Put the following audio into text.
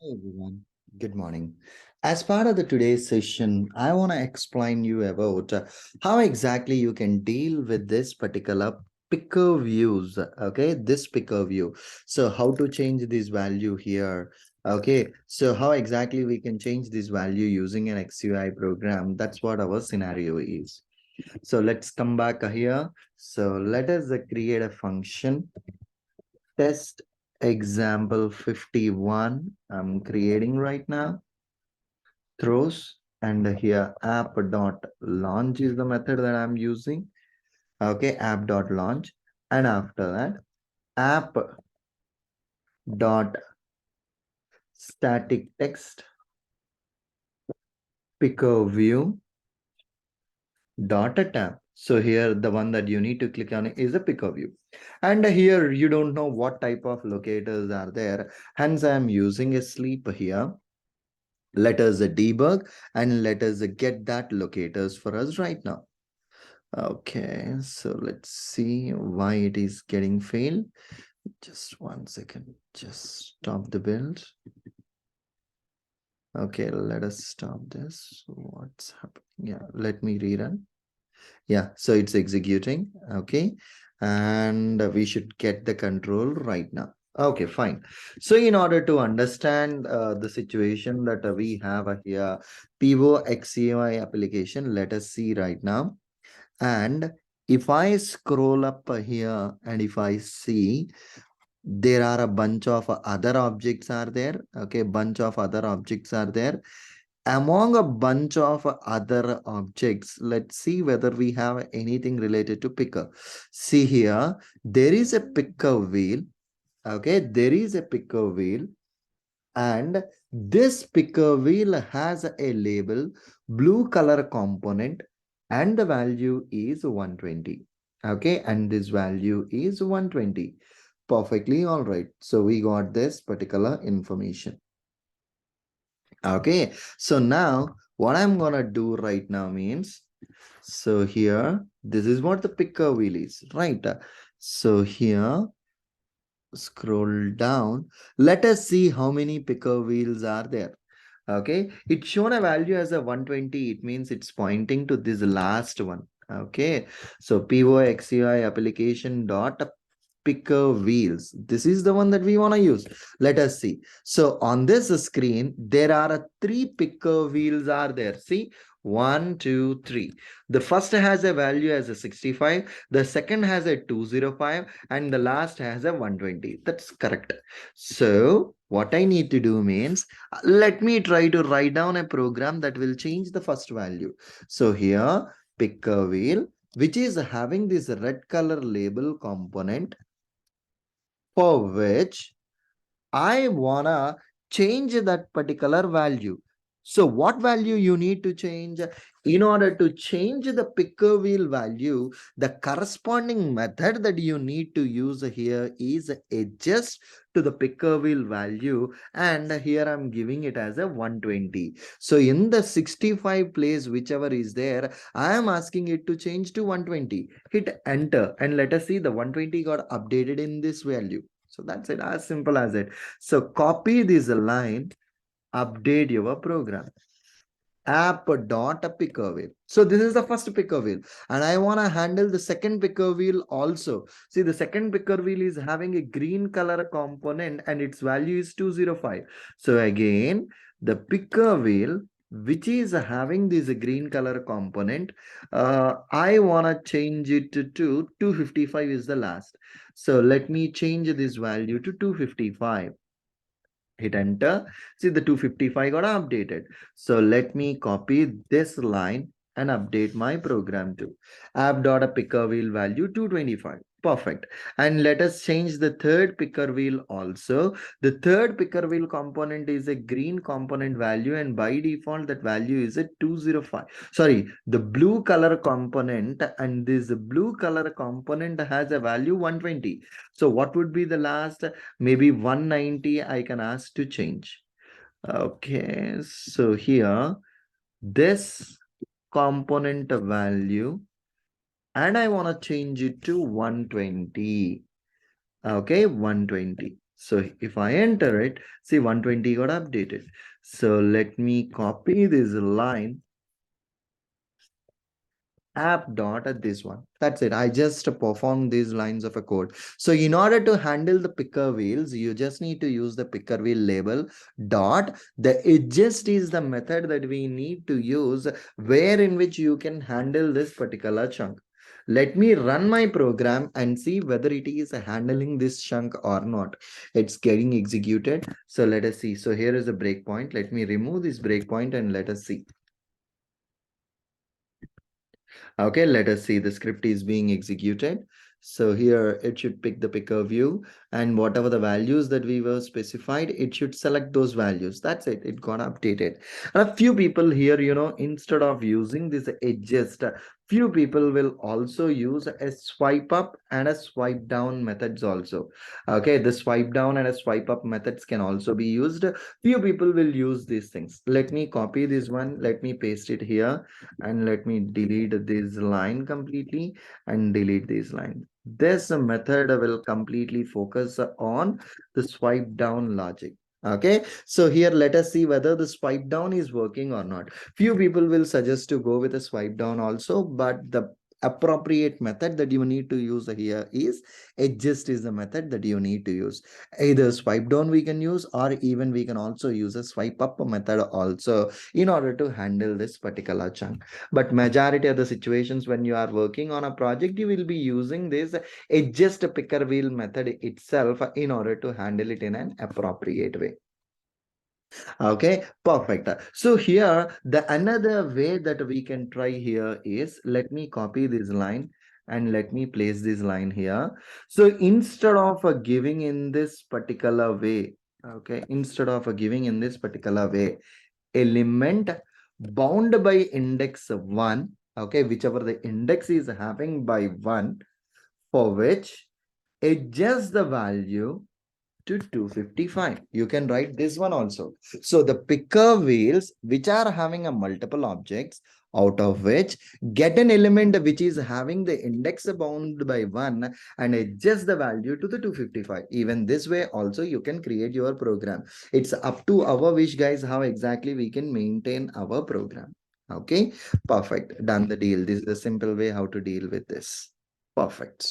Hey everyone, good morning. As part of the today's session, I want to explain you about how exactly you can deal with this particular picker views. Okay, this picker view. So how to change this value here. Okay, so how exactly we can change this value using an XUI program. That's what our scenario is. So let's come back here. So let us create a function test example 51 I'm creating right now throws, and here app dot launch is the method that I'm using. Okay, app dot launch, and after that app dot static text picker view dot a tab. So here the one that you need to click on is a picker view, and here you don't know what type of locators are there, hence I'm using a sleep here. Let us debug and let us get that locators for us right now. Okay, so let's see why it is getting failed. Just 1 second, just stop the build. Okay, let us stop this. What's happening? Yeah, let me rerun. Yeah, so it's executing. Okay, and we should get the control right now. Okay, fine. So in order to understand the situation that we have here, Pivo XCUI application, let us see right now. And if I scroll up here and if I see there are a bunch of other objects are there. Okay, bunch of other objects are there. Among a bunch of other objects, let's see whether we have anything related to picker. See here, there is a picker wheel. Okay, there is a picker wheel, and this picker wheel has a label blue color component, and the value is 120. Okay, and this value is 120. Perfectly all right. So we got this particular information. Okay, so now what I'm gonna do right now means, so here this is what the picker wheel is, right? So here scroll down, let us see how many picker wheels are there. Okay, it's shown a value as a 120. It means it's pointing to this last one. Okay, so POXUI application dot picker wheels. This is the one that we want to use. Let us see. So on this screen, there are three picker wheels are there. See, 1, 2, 3. The first has a value as a 65. The second has a 205, and the last has a 120. That's correct. So what I need to do means, let me try to write down a program that will change the first value. So here, picker wheel, which is having this red color label component, for which I wanna change that particular value. So what value you need to change? In order to change the picker wheel value, the corresponding method that you need to use here is adjust to the picker wheel value, and here I'm giving it as a 120. So in the 65 place, whichever is there, I am asking it to change to 120. Hit enter and let us see the 120 got updated in this value. So that's it, as simple as it. So copy this line, update your program. App dot picker wheel. So this is the first picker wheel, and I want to handle the second picker wheel also. See, the second picker wheel is having a green color component and its value is 205. So again, the picker wheel which is having this green color component, I want to change it to 255 is the last. So let me change this value to 255. Hit enter. See, the 255 got updated. So let me copy this line and update my program to app.picker wheel value 225. Perfect. And let us change the third picker wheel also. The third picker wheel component is a green component value, and by default that value is a 205. Sorry, the blue color component, and this blue color component has a value 120. So what would be the last? Maybe 190 I can ask to change. Okay, so here this component value, and I want to change it to 120. Okay, 120. So if I enter it, see 120 got updated. So let me copy this line app dot at this one. That's it. I just perform these lines of a code. So in order to handle the picker wheels, you just need to use the picker wheel label dot. The adjust is the method that we need to use where in which you can handle this particular chunk. Let me run my program and see whether it is handling this chunk or not. It's getting executed. So let us see. So here is a breakpoint. Let me remove this breakpoint and let us see. Okay, let us see the script is being executed. So here it should pick the picker view, and whatever the values that we were specified, it should select those values. That's it. It got updated. And a few people here, instead of using this adjust, few people will also use a swipe up and a swipe down methods also. Okay, the swipe down and a swipe up methods can also be used. Few people will use these things. Let me copy this one. Let me paste it here and let me delete this line completely and delete this line. This method will completely focus on the swipe down logic. Okay, so here let us see whether the swipe down is working or not. Few people will suggest to go with a swipe down also, but the appropriate method that you need to use here is adjust is the method that you need to use. Either swipe down we can use, or even we can also use a swipe up method also in order to handle this particular chunk. But majority of the situations when you are working on a project, you will be using this adjust picker wheel method itself in order to handle it in an appropriate way. Okay, perfect. So here the another way that we can try here is, let me copy this line and let me place this line here. So instead of giving in this particular way, okay, instead of giving in this particular way, element bound by index 1, okay, whichever the index is having by 1, for which adjust the value to 255. You can write this one also. So the picker wheels which are having a multiple objects, out of which get an element which is having the index bound by 1 and adjust the value to the 255. Even this way also you can create your program. It's up to our wish, guys, how exactly we can maintain our program. Okay, perfect, done the deal. This is the simple way how to deal with this. Perfect.